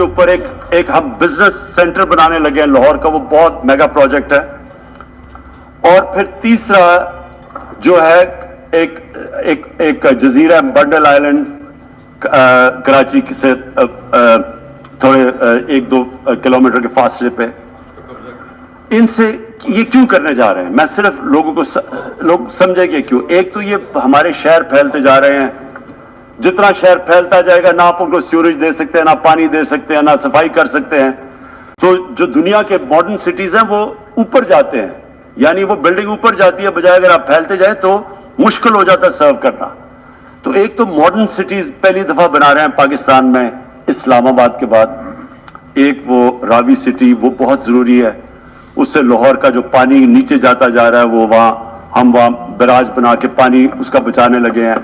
کے اوپر ایک ہم بزنس سینٹر بنانے لگے ہیں لاہور کا, وہ بہت میگا پروجیکٹ ہے. اور پھر تیسرا جو ہے ایک جزیرہ بنڈل آئلینڈ کراچی سے تھوڑے 1-2 کلومیٹر کے فاصلے پہ. ان سے یہ کیوں کرنے جا رہے ہیں؟ میں صرف لوگ سمجھے کہ کیوں. ایک تو یہ ہمارے شہر پھیلتے جا رہے ہیں, جتنا شہر پھیلتا جائے گا نہ آپ ان کو سیوریج دے سکتے ہیں, نہ پانی دے سکتے ہیں, نہ صفائی کر سکتے ہیں. تو جو دنیا کے ماڈرن سٹیز ہیں وہ اوپر جاتے ہیں, یعنی وہ بلڈنگ اوپر جاتی ہے, بجائے اگر آپ پھیلتے جائیں تو مشکل ہو جاتا ہے سرو کرنا. تو ایک تو ماڈرن سٹیز پہلی دفعہ بنا رہے ہیں پاکستان میں اسلام آباد کے بعد. ایک وہ راوی سٹی, وہ بہت ضروری ہے. اس سے لاہور کا جو پانی نیچے جاتا جا رہا ہے وہ ہم وہاں براج بنا کے پانی اس کا بچانے لگے ہیں.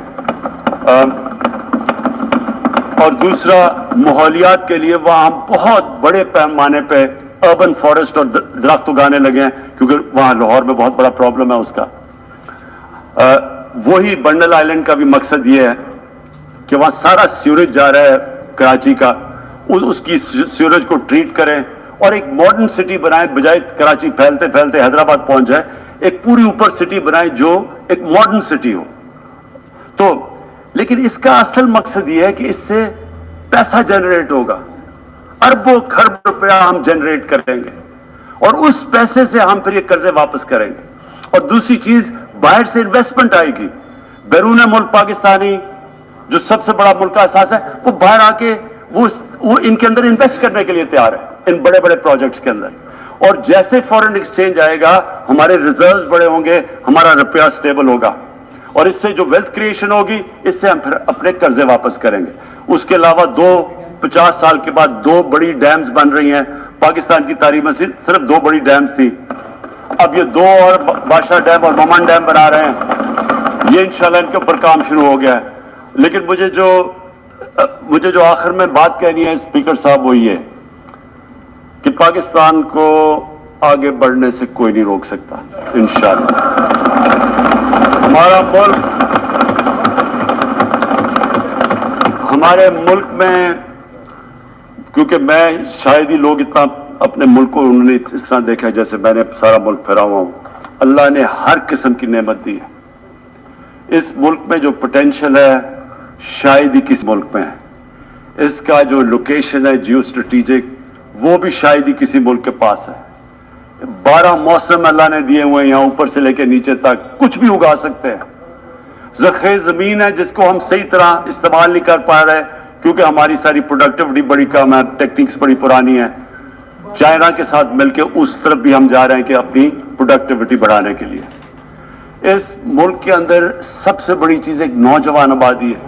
اور دوسرا ماحولیات کے لیے وہاں ہم بہت بڑے پیمانے پہ اربن فارسٹ اور درخت اگانے لگے ہیں, کیونکہ وہاں لاہور میں بہت بڑا پرابلم ہے اس کا. وہی بنڈل آئلینڈ کا بھی مقصد یہ ہے کہ وہاں سارا سیوریج جا رہا ہے کراچی کا, اس کی سیوریج کو ٹریٹ کریں اور ایک ماڈرن سٹی بنائیں, بجائے کراچی پھیلتے پھیلتے حیدرآباد پہنچ جائے. ایک پوری اوپر سٹی بنائیں جو ایک ماڈرن سٹی ہو. تو لیکن اس کا اصل مقصد یہ ہے کہ اس سے پیسہ جنریٹ ہوگا, اربوں خرب روپیہ ہم جنریٹ کریں گے, اور اس پیسے سے ہم پھر یہ قرضے واپس کریں گے. اور دوسری چیز, باہر سے انویسٹمنٹ آئے گی. بیرون ملک پاکستانی جو سب سے بڑا ملک کا احساس ہے, وہ باہر آ کے وہ ان کے اندر انویسٹ کرنے کے لیے تیار ہے, ان بڑے بڑے پروجیکٹس کے اندر. اور جیسے فورن ایکسچینج آئے گا ہمارے ریزروز بڑے ہوں گے, ہمارا روپیہ سٹیبل ہوگا, اور اس سے جو ویلتھ کریشن ہوگی اس سے ہم پھر اپنے قرضے واپس کریں گے. اس کے علاوہ 50 سال کے بعد 2 بڑی ڈیمز بن رہی ہیں. پاکستان کی تاریخ میں صرف 2 بڑی ڈیمز تھی, اب یہ 2 اور بادشاہ ڈیم اور ممن ڈیم بنا رہے ہیں. یہ انشاءاللہ ان کے اوپر کام شروع ہو گیا ہے. لیکن مجھے جو آخر میں بات کہنی ہے اسپیکر صاحب, وہ یہ کہ پاکستان کو آگے بڑھنے سے کوئی نہیں روک سکتا انشاءاللہ. ہمارے ملک میں, کیونکہ میں شاید ہی لوگ اتنا اپنے ملک کو انہوں نے اس طرح دیکھا ہے جیسے میں نے سارا ملک پھیرا ہوا ہوں. اللہ نے ہر قسم کی نعمت دی ہے. اس ملک میں جو پوٹینشل ہے شاید ہی کسی ملک میں ہے. اس کا جو لوکیشن ہے جیو اسٹریٹجک, وہ بھی شاید ہی کسی ملک کے پاس ہے. 12 موسم اللہ نے دیے ہوئے ہیں, یہاں اوپر سے لے کے نیچے تک کچھ بھی اگا سکتے ہیں. زرخیز زمین ہے جس کو ہم صحیح طرح استعمال نہیں کر پا رہے, کیونکہ ہماری ساری پروڈکٹیوٹی بڑی کم ہے, ٹیکنیکس بڑی پرانی ہے. چائنا کے ساتھ مل کے اس طرف بھی ہم جا رہے ہیں کہ اپنی پروڈکٹیوٹی بڑھانے کے لیے. اس ملک کے اندر سب سے بڑی چیز ایک نوجوان آبادی ہے,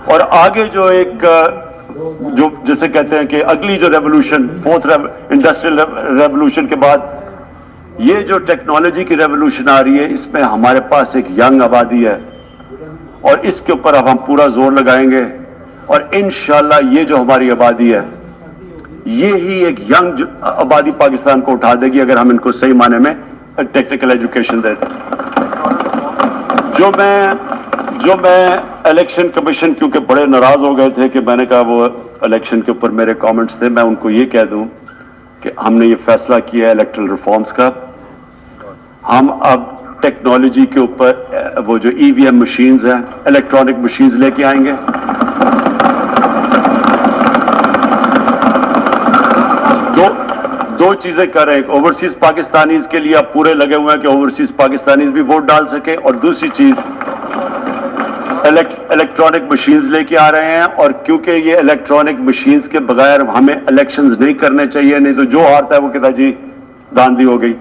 اور آگے جو جسے کہتے ہیں کہ اگلی جو ریولوشن, 4th انڈسٹریل ریولوشن کے بعد یہ جو ٹیکنالوجی کی ریولوشن آ رہی ہے, اس میں ہمارے پاس ایک ینگ آبادی ہے, اور اس کے اوپر اب ہم پورا زور لگائیں گے. اور انشاءاللہ یہ جو ہماری آبادی ہے, یہی ایک ینگ آبادی پاکستان کو اٹھا دے گی اگر ہم ان کو صحیح معنی میں ٹیکنیکل ایجوکیشن دے دیں. جو میں الیکشن کمیشن, کیونکہ بڑے ناراض ہو گئے تھے کہ میں نے کہا وہ الیکشن کے اوپر میرے کامنٹس تھے, میں ان کو یہ کہہ دوں کہ ہم نے یہ فیصلہ کیا ہے الیکٹرل ریفارمز کا. ہم اب ٹیکنالوجی کے اوپر وہ جو EVM مشینز ہیں, الیکٹرانک مشینز لے کے آئیں گے. دو چیزیں کر رہے ہیں, اوورسیز پاکستانیز کے لیے اب پورے لگے ہوئے ہیں کہ اوورسیز پاکستانیز بھی ووٹ ڈال سکے, اور دوسری چیز الیکٹرانک مشینز لے کے آ رہے ہیں. اور کیونکہ یہ الیکٹرانک مشینز کے بغیر ہمیں الیکشنز نہیں کرنے چاہیے, نہیں تو جو ہارتا ہے وہ کہتا جی دھاندلی ہو گئی.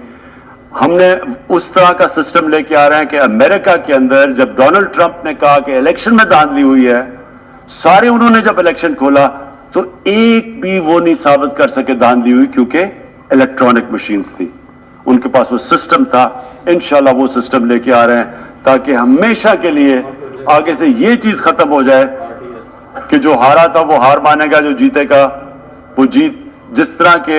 ہم نے اس طرح کا سسٹم لے کے آ رہے ہیں کہ امریکہ کے اندر جب ڈونلڈ ٹرمپ نے کہا کہ الیکشن میں دھاندلی ہوئی ہے, سارے انہوں نے جب الیکشن کھولا تو ایک بھی وہ نہیں ثابت کر سکے دھاندلی ہوئی, کیونکہ الیکٹرانک مشینز تھی, ان کے پاس وہ سسٹم تھا. انشاءاللہ وہ سسٹم لے کے آ رہے ہیں تاکہ ہمیشہ کے لیے آگے سے یہ چیز ختم ہو جائے کہ جو ہارا تھا وہ ہار مانے گا, جو جیتے گا وہ جیت. جس طرح کہ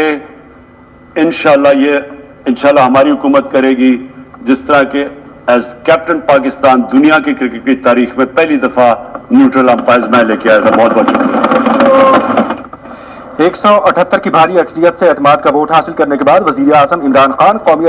انشاءاللہ ہماری حکومت کرے گی, جس طرح کہ ایز کیپٹن پاکستان دنیا کی کرکٹ کی تاریخ میں پہلی دفعہ نیوٹرل امپائرز میں لے کے آیا تھا. بہت بہت شکریہ. 178 کی بھاری اکثریت سے اعتماد کا ووٹ حاصل کرنے کے بعد وزیر اعظم عمران خان قومی